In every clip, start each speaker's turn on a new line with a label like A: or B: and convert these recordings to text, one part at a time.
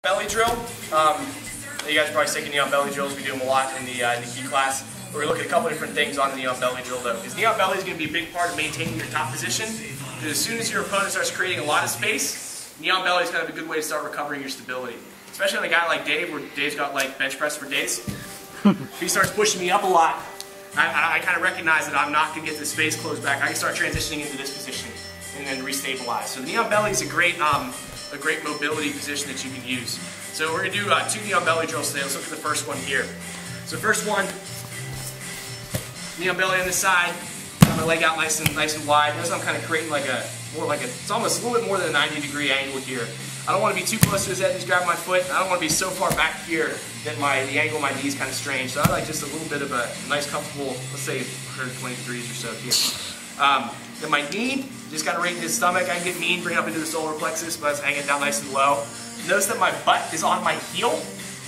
A: Belly drill. You guys are probably sick of knee on belly drills. We do them a lot in the key class. We're looking at a couple different things on the knee on belly drill though. Because knee on belly is going to be a big part of maintaining your top position. Because as soon as your opponent starts creating a lot of space, knee on belly is kind of a good way to start recovering your stability. Especially on a guy like Dave, where Dave's got like bench press for days. If he starts pushing me up a lot, I kind of recognize that I'm not going to get this space closed back. I can start transitioning into this position and then restabilize. So the knee on belly is a great mobility position that you can use. So we're going to do 2 knee on belly drills today. Let's look at the first one here. So first one, knee on belly on this side. Got my leg out nice and wide. Notice I'm kind of creating it's almost a little bit more than a 90-degree angle here. I don't want to be too close to his head. He's grabbing my foot. I don't want to be so far back here that the angle of my knee is kind of strange. So I like just a little bit of a nice, comfortable, let's say 120 degrees or so here. Then my knee, just got to right in his stomach. I can get mean, bring it up into the solar plexus, but it's hanging down nice and low. Notice that my butt is on my heel,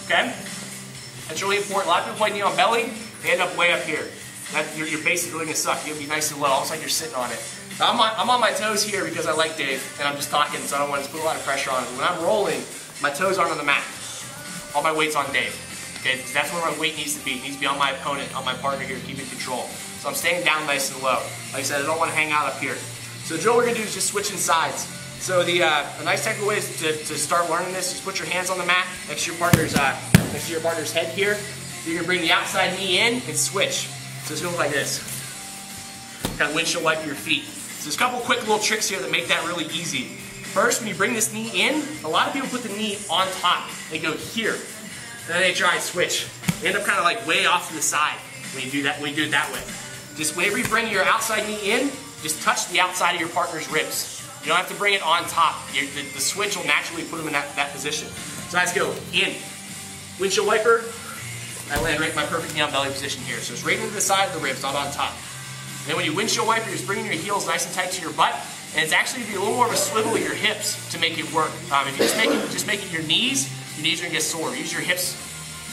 A: okay? That's really important. A lot of people play knee on belly, they end up way up here. You're basically going to suck. You're going to be nice and low, almost like you're sitting on it. So I'm on my toes here because I like Dave, and I'm just talking, so I don't want to put a lot of pressure on it. When I'm rolling, my toes aren't on the mat. All my weight's on Dave. Okay? That's where my weight needs to be. It needs to be on my opponent, on my partner here, keeping control. So I'm staying down nice and low. Like I said, I don't want to hang out up here. So the drill we're going to do is just switching sides. So a nice technical way is to start learning this is put your hands on the mat next to your partner's head here. You're going to bring the outside knee in and switch. So it's going to look like this. Kind of windshield wipe your feet. So there's a couple quick little tricks here that make that really easy. First, when you bring this knee in, a lot of people put the knee on top. They go here. And then they try and switch. They end up kind of like way off to the side when you do it that way. Just whenever you bring your outside knee in, just touch the outside of your partner's ribs. You don't have to bring it on top. The switch will naturally put them in that position. So let's go in. Windshield wiper. I land right in my perfect knee on belly position here. So it's right into the side of the ribs, not on top. And then when you windshield wiper, you're just bringing your heels nice and tight to your butt. And it's actually going to be a little more of a swivel of your hips to make it work. If you just make it your knees are going to get sore. Use your hips.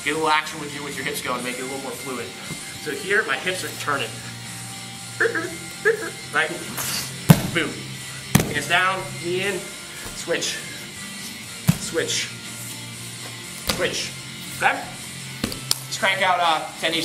A: Get a little action with your hips going, make it a little more fluid. So here, my hips are turning. Right? Boom. Hands down, knee in, switch. Switch. Switch. Okay? Just crank out 10 each.